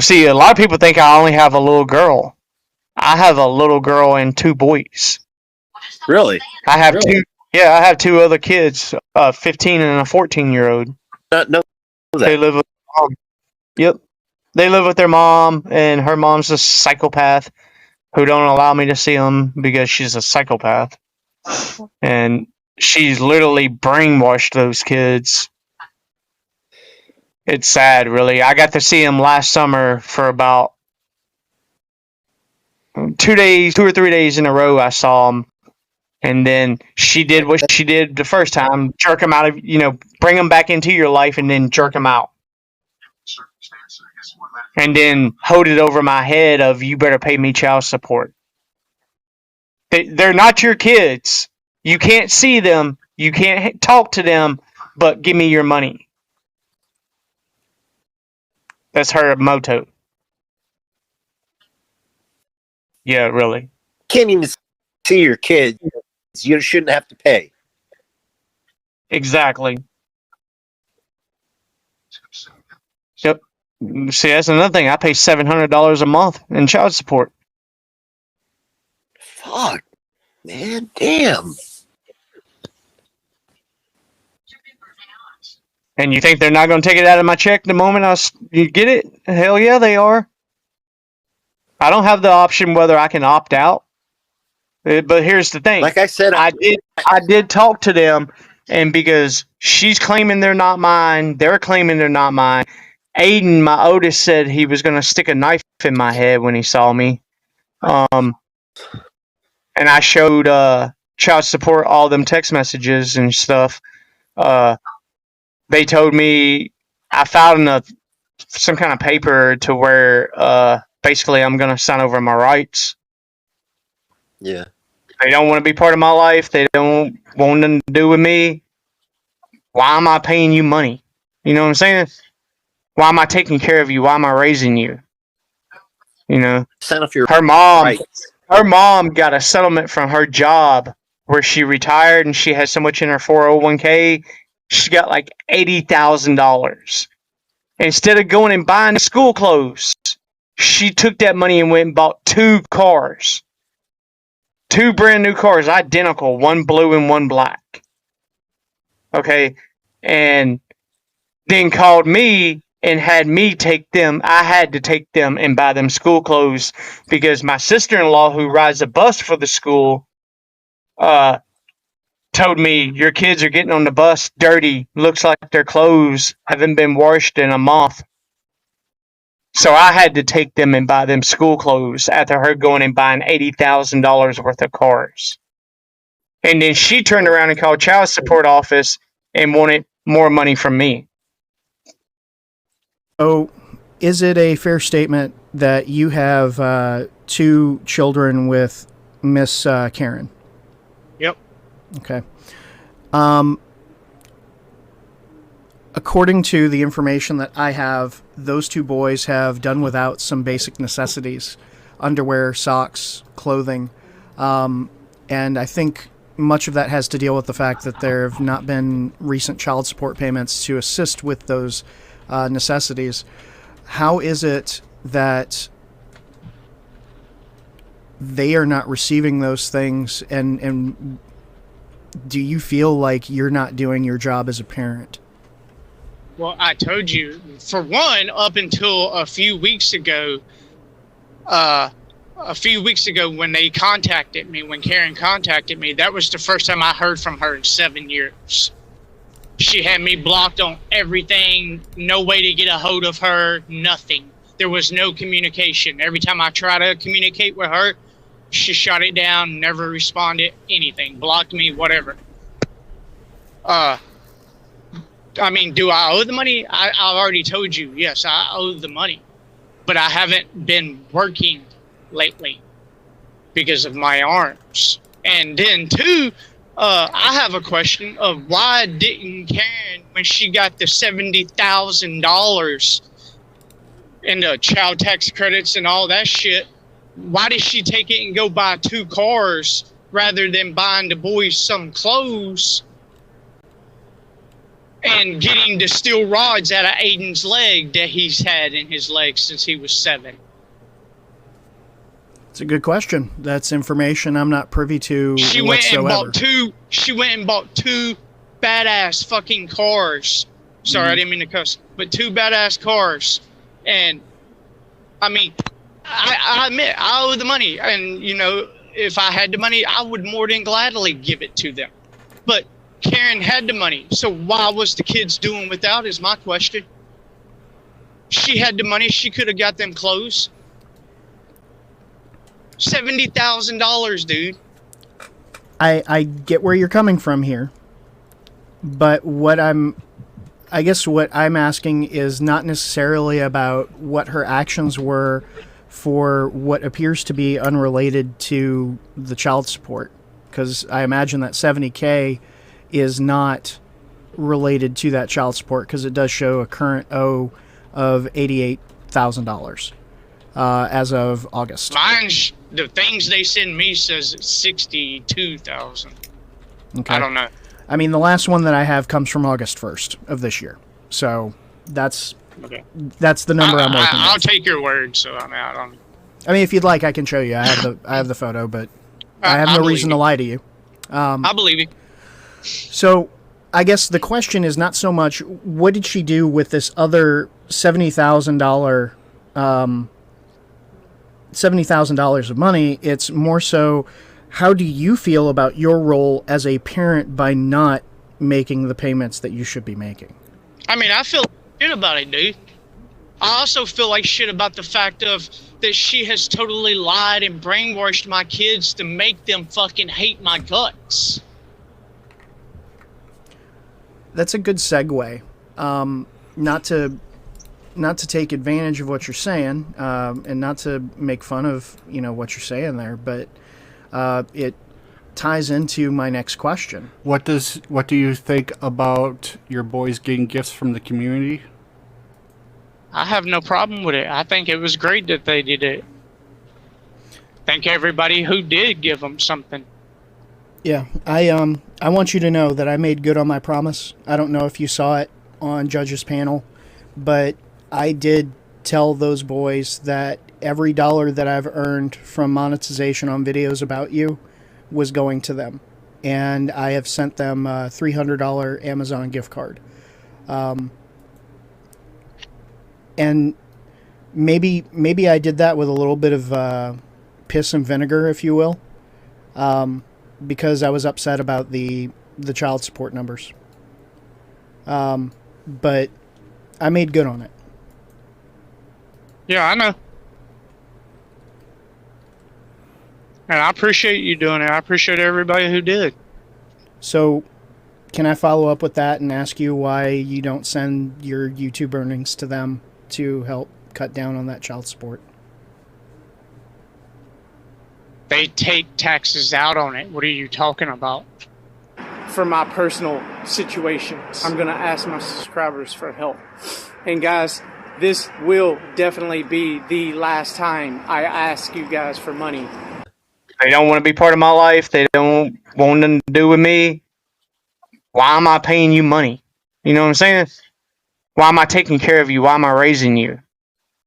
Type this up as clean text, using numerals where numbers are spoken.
see, a lot of people think I only have a little girl. I have a little girl and two boys. Really? I have two. Yeah, I have two other kids, a 15 and a 14-year-old. Not know They that. live with mom. Yep. They live with their mom, and her mom's a psychopath who don't allow me to see them because she's a psychopath. And she's literally brainwashed those kids. It's sad, really. I got to see them last summer for about 2 or 3 days in a row. I saw them. And then she did what she did the first time, jerk them out of, bring them back into your life and then jerk them out. And then hold it over my head of, you better pay me child support. They're not your kids. You can't see them. You can't talk to them, but give me your money. That's her motto. Yeah, really. Can't even see your kids. You shouldn't have to pay. Exactly. Yep. See, that's another thing. I pay $700 a month in child support. Fuck, man, damn. And you think they're not going to take it out of my check the moment you get it? Hell yeah, they are. I don't have the option whether I can opt out. But here's the thing. Like I said, I did talk to them, and because she's claiming they're not mine, they're claiming they're not mine. Aiden, my oldest, said he was going to stick a knife in my head when he saw me. And I showed child support all them text messages and stuff. They told me I filed some kind of paper to where basically I'm going to sign over my rights. Yeah. They don't want to be part of my life. They don't want nothing to do with me. Why am I paying you money? You know what I'm saying? Why am I taking care of you? Why am I raising you? Sign off your her mom. rights. Her mom got a settlement from her job where she retired and she had so much in her 401k. She got like $80,000. Instead of going and buying school clothes, she took that money and went and bought 2 cars. 2 brand new cars, identical, one blue and one black. Okay, and then called me and had me take them. I had to take them and buy them school clothes because my sister-in-law, who rides a bus for the school, told me, your kids are getting on the bus dirty. Looks like their clothes haven't been washed in a month. So I had to take them and buy them school clothes after her going and buying $80,000 worth of cars. And then she turned around and called child support office and wanted more money from me. Oh, is it a fair statement that you have 2 children with Miss Karen? Yep. Okay. According to the information that I have, those 2 boys have done without some basic necessities: underwear, socks, clothing. And I think much of that has to deal with the fact that there have not been recent child support payments to assist with those necessities. How is it that they are not receiving those things, and do you feel like you're not doing your job as a parent? Well, I told you, for one, up until a few weeks ago when they contacted me, when Karen contacted me, that was the first time I heard from her in 7 years. She had me blocked on everything, no way to get a hold of her, nothing. There was no communication. Every time I tried to communicate with her, she shut it down, never responded, anything, blocked me, whatever. I mean, do I owe the money? I've already told you, yes, I owe the money. But I haven't been working lately because of my arms. And then, too, I have a question of why didn't Karen, when she got the $70,000 in the child tax credits and all that shit, why did she take it and go buy 2 cars rather than buying the boys some clothes and getting the steel rods out of Aiden's leg that he's had in his leg since he was 7. It's a good question. That's information I'm not privy to She whatsoever. went and bought two badass fucking cars. Sorry, I didn't mean to cuss, but 2 badass cars. And I mean, I admit I owe the money, and you know, if I had the money, I would more than gladly give it to them. But Karen had the money, so why was the kids doing without is my question. She had the money, she could have got them clothes. $70,000, dude. I get where you're coming from here, but I guess what I'm asking is not necessarily about what her actions were for what appears to be unrelated to the child support, because I imagine that $70K is not related to that child support, because it does show a current owe of $88,000 as of August. Mine's the things they send me says it's 62,000. Okay. I don't know. I mean, the last one that I have comes from August 1st of this year, so that's Okay. the number I'm working I'll with. take your word. So I mean, I don't. I mean, if you'd like, I can show you. I have the photo, but I have I no believe reason you. to lie to you. I believe you. So, I guess the question is not so much what did she do with this other $70,000 of money. It's more so, how do you feel about your role as a parent by not making the payments that you should be making? I mean, I feel shit about it, dude. I also feel like shit about the fact of that she has totally lied and brainwashed my kids to make them fucking hate my guts. That's a good segue. Not to take advantage of what you're saying, and not to make fun of what you're saying there, but it ties into my next question. What do you think about your boys getting gifts from the community? I have no problem with it. I think it was great that they did it. Thank everybody who did give them something. Yeah, I want you to know that I made good on my promise. I don't know if you saw it on Judge's panel, but I did tell those boys that every dollar that I've earned from monetization on videos about you was going to them. And I have sent them a $300 Amazon gift card. And maybe I did that with a little bit of piss and vinegar, if you will, because I was upset about the child support numbers. But I made good on it. Yeah, I know. And I appreciate you doing it. I appreciate everybody who did. So, can I follow up with that and ask you why you don't send your YouTube earnings to them to help cut down on that child support? They take taxes out on it. What are you talking about? For my personal situations, I'm going to ask my subscribers for help. And guys, this will definitely be the last time I ask you guys for money. They don't want to be part of my life. They don't want nothing to do with me. Why am I paying you money? You know what I'm saying? Why am I taking care of you? Why am I raising you?